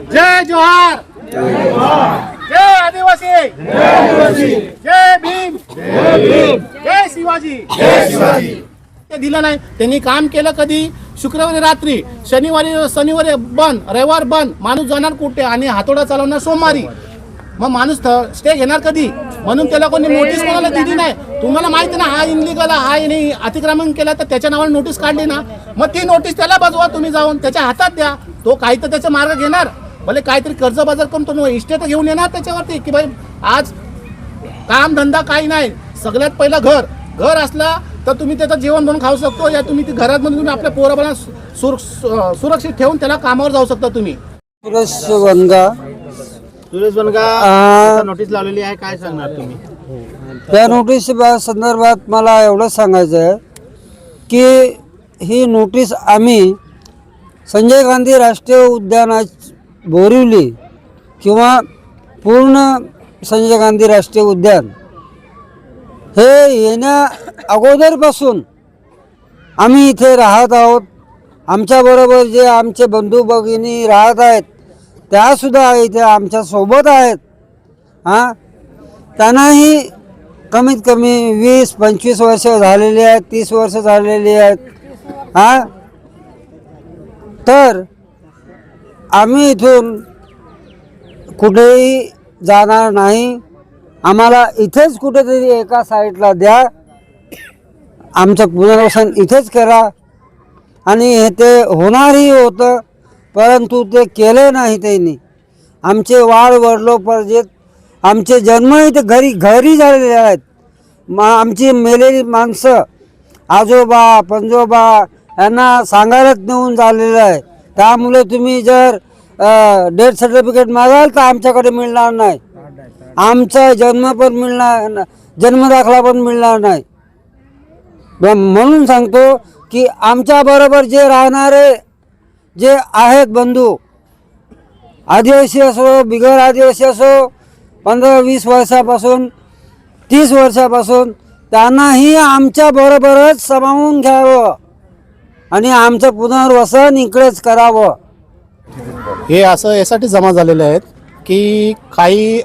जय जोहार, जय आदिवासी, जय भीम, जय शिवाजी. ते दिलं नाही. त्यांनी काम केलं कधी? शुक्रवारी रात्री, शनिवारी बंद, रविवार बंद. माणूस जाणार कुठे आणि हातोडा चालवणार सोमवारी. मग माणूस स्टे घेणार कधी? म्हणून त्याला कोणी नोटीस कोणाला दिली नाही. तुम्हाला माहिती ना, हा इनलिगल, हा अतिक्रमण केलं तर त्याच्या नावाने नोटीस काढली ना, मग ती नोटीस त्याला बजवा, तुम्ही जाऊन त्याच्या हातात द्या. तो काही तर त्याचा मार्ग घेणार. भले काहीतरी कर्ज बाजार करून तो इस्टेट घेऊन येणार त्याच्यावरती की भाई आज काम धंदा काही नाही. सगळ्यात पहिलं घर असला तर तुम्ही त्याचं जेवण बनवून खाऊ शकतो, या तुम्ही घरात तुम्ही आपल्या पोराबाला सुरक्षित ठेवून त्याला कामावर जाऊ शकता तुम्ही. सुरेश बनगा नोटीस लावलेली आहे, काय सांगणार तुम्ही? त्या नोटीस संदर्भात मला एवढं सांगायचं आहे की ही नोटीस आम्ही संजय गांधी राष्ट्रीय उद्यानात बोरिवली किंवा पूर्ण संजय गांधी राष्ट्रीय उद्यान हे येण्या अगोदरपासून आम्ही इथे राहत आहोत. आमच्याबरोबर जे आमचे बंधू भगिनी राहत आहेत त्यासुद्धा इथे आमच्या सोबत आहेत. त्यांनाही कमीत कमी 20-25 वर्ष झालेली आहेत, 30 वर्ष झालेली आहेत. तर आम्ही इथून कुठेही जाणार नाही. आम्हाला इथेच कुठेतरी एका साईडला द्या, आमचं पुनर्वसन इथेच करा. आणि हे ते होणारही होतं, परंतु ते केले नाही त्यांनी. आमचे वाढ वडलोपार्जित आमचे जन्म इथे घरी झालेले आहेत. आमची मेलेली माणसं आजोबा पणजोबा यांना सांगायलाच नेऊन झालेलं आहे. त्यामुळे तुम्ही जर डेथ सर्टिफिकेट मागाल तर आमच्याकडे मिळणार नाही. आमचा जन्म पण मिळणार, जन्मदाखला पण मिळणार नाही. म्हणून सांगतो की आमच्याबरोबर जे राहणारे जे आहेत बंधू, आदिवासी असो बिगर आदिवासी असो, 15-20 वर्षापासून 30 वर्षापासून, त्यांनाही आमच्याबरोबरच सामावून घ्यावं आणि आमचं पुनर्वसन इकडेच करावं. हे असं यासाठी जमा झालेले आहेत की काही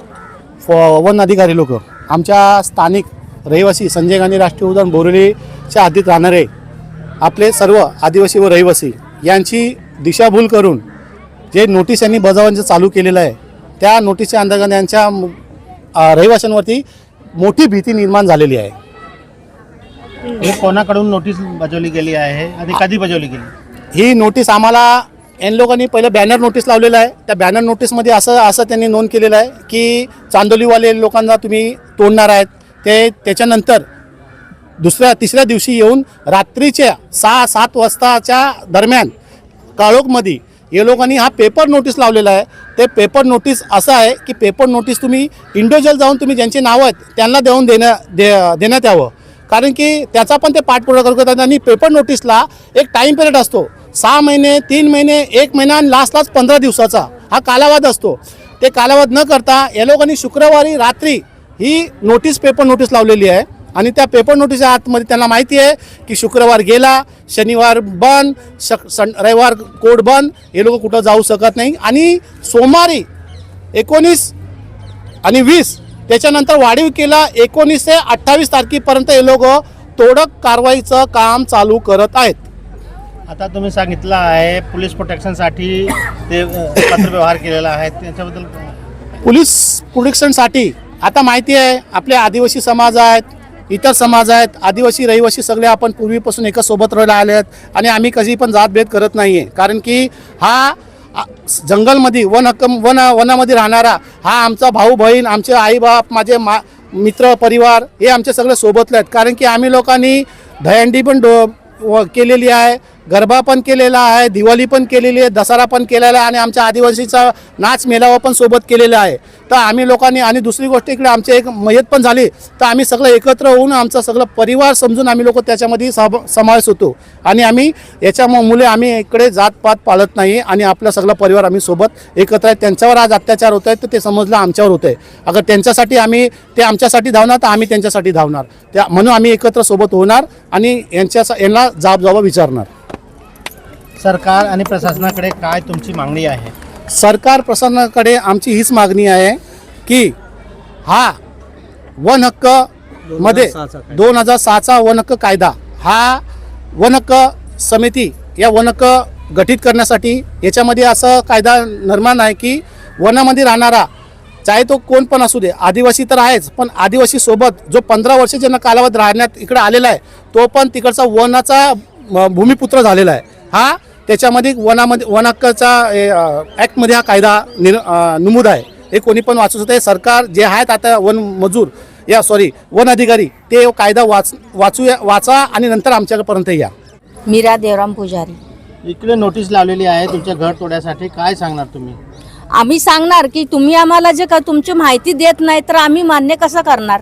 वन अधिकारी लोक आमच्या स्थानिक रहिवासी संजय गांधी राष्ट्रीय उद्यान बोरिवलीच्या हद्दीत राहणारे आपले सर्व आदिवासी व रहिवासी यांची दिशाभूल करून जे नोटीस यांनी बजावण्याचं चालू केलेलं आहे, त्या नोटीसच्या अंतर्गत यांच्या रहिवाशांवरती मोठी भीती निर्माण झालेली आहे. हे कोणाकडून नोटीस बजावली गेली आहे आणि कधी बजावली गेली? ही नोटीस आम्हाला एन लोकांनी पहिलं बॅनर नोटीस लावलेलं आहे. त्या बॅनर नोटीसमध्ये असं त्यांनी नोंद केलेलं आहे की चांदोलीवाले लोकांना तुम्ही तोडणार आहेत. त्याच्यानंतर तिसऱ्या दिवशी येऊन रात्रीच्या 6-7 वाजताच्या दरम्यान काळोखमध्ये हे लोकांनी हा पेपर नोटीस लावलेला आहे. ते पेपर नोटीस असं आहे की पेपर नोटीस तुम्ही इंडिव्हिज्युअल जाऊन तुम्ही ज्यांचे नाव आहेत त्यांना देण्यात यावं, कारण की त्याचा पण ते पाठपुरावा करतात. आणि पेपर नोटीसला एक टाईम पिरियड असतो, 6 महिने, 3 महिने, 1 महिना आणि लास्टलाच 15 दिवसाचा हा कालावधी असतो. ते कालावधी न करता या लोकांनी शुक्रवारी रात्री ही पेपर नोटीस लावलेली आहे. आणि त्या पेपर नोटीसच्या आतमध्ये त्यांना माहिती आहे की शुक्रवार गेला, शनिवार बंद, रविवार कोर्ट बंद, हे लोक कुठं जाऊ शकत नाही. आणि सोमवारी 19 आणि 20 त्याच्यानंतर वाढीव केला, 19 ते 28 तारखेपर्यंत हे लोक तोडक कारवाईचं काम चालू करत आहेत. आता तुम्ही सांगितलं आहे पोलीस प्रोटेक्शनसाठी ते पत्रव्यवहार केलेला आहे, त्याच्याबद्दल पोलीस प्रोटेक्शनसाठी आता माहिती आहे आपले आदिवासी समाज आहेत, इतर समाज आहेत, आदिवासी रहिवासी सगळे आपण पूर्वीपासून एका सोबत राहायला आले आहेत. आणि आम्ही कधी पण जातभेद करत नाही आहे, कारण की हा जंगलमध्ये वनामध्ये राहणारा हा आमचा भाऊ बहीण, आमचे आईबाप, माझे मित्र परिवार हे आमचे सगळे सोबतले आहेत. कारण की आम्ही लोकांनी दहीहंडी पण केलेली आहे, गरबा पण केलेला आहे, दिवाळी पण केलेली आहे, दसरा पण केलेला आहे आणि आमच्या आदिवासीचा नाच मेळावा पण सोबत केलेला आहे. तर आम्ही लोकांनी, आणि दुसरी गोष्ट इकडे आमची एक मयत पण झाली तर आम्ही सगळं एकत्र होऊन आमचा सगळं परिवार समजून आम्ही लोक त्याच्यामध्ये समावेश होतो. आणि आम्ही याच्यामुळे आम्ही इकडे जातपात पाळत नाही आणि आपला सगळा परिवार आम्ही सोबत एकत्र आहे. त्यांच्यावर आज अत्याचार होत आहेत तर ते समजलं आमच्यावर होत आहे. अगर त्यांच्यासाठी ते आमच्यासाठी धावणार तर आम्ही त्यांच्यासाठी धावणार. म्हणून आम्ही एकत्र सोबत होणार आणि यांना जाब विचारणार. सरकार आणि प्रशासनाकडे काय तुमची मागणी आहे? सरकार प्रशासनाकडे आमची हीच मागणी आहे की हा वन हक्क मध्ये 2006चा वन हक्क कायदा, हा वन हक्क समिती या वन हक्क गठीत करण्यासाठी याच्यामध्ये असं कायदा निर्माण आहे की वनामध्ये राहणारा चाहे तो कोण पण असू दे, आदिवासी तर आहेच, पण आदिवासी सोबत जो 15 वर्षाच्या कालावधी राहण्यात इकडे आलेला आहे तो पण तिकडचा वनाचा भूमिपुत्र झालेला आहे. हा त्याच्यामध्ये वन हक्काचा ॲक्टमध्ये हा कायदा नमूद आहे. हे कोणी पण वाचू शकते. सरकार जे आहेत आता वन अधिकारी ते कायदा वाचा आणि नंतर आमच्यापर्यंत या. मीरा देवराम पुजारी. इकडे नोटीस लावलेली आहे तुमच्या घर तोड्यासाठी, काय सांगणार तुम्ही? आम्ही सांगणार की तुम्ही आम्हाला जे का तुमची माहिती देत नाही तर आम्ही मान्य कसं करणार.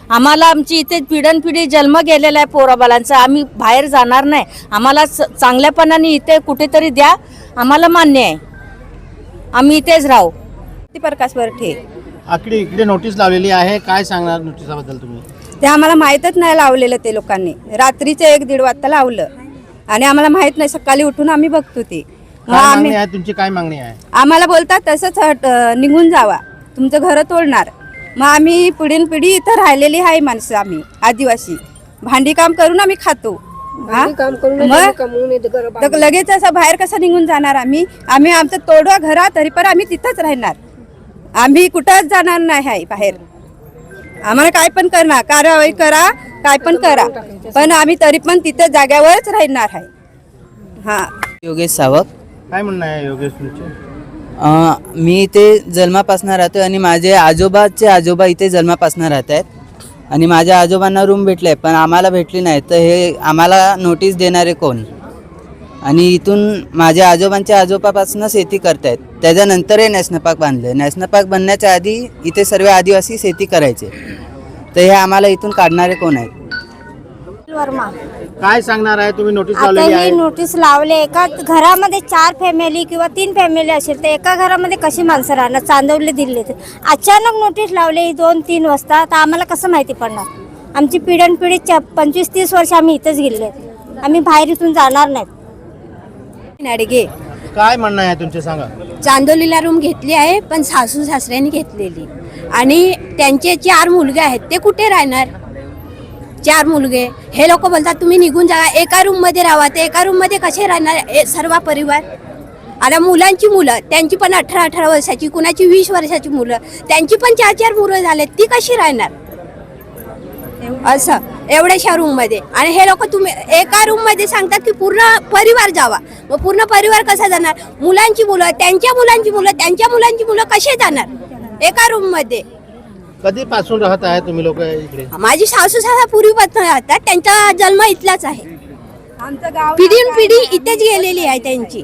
आम्हाला आमची इथे पिढी जन्म गेलेला आहे पोराबालांचा, आम्ही बाहेर जाणार नाही. आम्हाला चांगल्यापणाने इथे कुठेतरी द्या, आम्हाला मान्य आहे, आम्ही इथेच राहू. प्रकाश वरठे. इकडे नोटीस लावलेली आहे, काय सांगणार नोटिसाबद्दल तुम्ही? ते आम्हाला माहीतच नाही लावलेलं, ते लोकांनी रात्रीचे 1-1:30 वाजता लावलं आणि आम्हाला माहित नाही. सकाळी उठून आम्ही बघतो ते. मग काय आम्ही मागणी आहे तुमची, काय मागणी आहे? आम्हाला बोलतात तसंच निघून जावा, तुमचं घर तोडणार. मग आम्ही पिढी इथं राहिलेली आहे माणसं, आम्ही आदिवासी भांडी काम करून आम्ही खातो. मग लगेच असं बाहेर कसं निघून जाणार आम्ही आमचं तोडवा घरा, तरी पण आम्ही तिथंच राहणार. आम्ही कुठंच जाणार नाही आहे बाहेर. आम्हाला काय पण करणार, कारवाई करा, काय पण करा, पण आम्ही तरी पण तिथं जाग्यावरच राहणार आहे. हां. योगेश सावक. काय म्हणणं आहे योगेश तुमचे? मी इथे जन्मापासून राहतो आणि माझे आजोबाचे आजोबा इथे जन्मापासून राहत आहेत आणि माझ्या आजोबांना रूम भेटले पण आम्हाला भेटली नाही. तर हे आम्हाला नोटीस देणारे कोण? आणि इथून माझ्या आजोबांच्या आजोबापासून शेती करतायत. त्याच्यानंतर हे नॅशनल पार्क बांधलं. नॅशनल पार्क बनण्याच्या आधी इथे सर्व आदिवासी शेती करायचे. तर हे आम्हाला इथून काढणारे कोण आहेत? वर्मा. काय सांगणार आहे तुम्ही? नोटीस आता लावलेली ही आहे. नोटीस लावले, एका घरामध्ये 4 फॅमिली किंवा 3 फॅमिली असेल तर एका घरामध्ये कशी माणसं राहणार? चांदवले दिले अचानक नोटीस लावले 2-3 वाजता, तर आम्हाला कसं माहिती पडणार? आमची पिढ्यानपिढी 25-30 वर्ष आम्ही इथंच गेले, आम्ही बाहेर इथून जाणार नाहीत. नाडगे. काय म्हणणं आहे तुमचे, सांगा. चांदोलीला रूम घेतली आहे, पण सासू सासऱ्यांनी घेतलेली आणि त्यांचे 4 मुलगे आहेत. ते कुठे राहणार? 4 मुलगे. हे लोक बोलतात तुम्ही निघून जा, एका रूम मध्ये राहा. ते एका रूम मध्ये कसे राहणार सर्व परिवार? आता मुलांची मुलं, त्यांची पण 18-18 वर्षाची, कुणाची 20 वर्षाची मुलं, त्यांची पण 4-4 मुलं झाले, ती कशी राहणार असं एवढ्याशा रूम मध्ये? आणि हे लोक तुम्ही एका रूम मध्ये सांगतात की पूर्ण परिवार जावा. मग पूर्ण परिवार कसा जाणार? मुलांची मुलं, त्यांच्या मुलांची मुलं, त्यांच्या मुलांची मुलं कसे जाणार एका रूम मध्ये? कधीपासून राहत आहे तुम्ही लोक इकडे? माझी सासू सासरा पूर्वीपासून राहतात, त्यांचा जन्म इथलाच आहे. आमचं गाव पिढी इथेच गेलेली आहे त्यांची.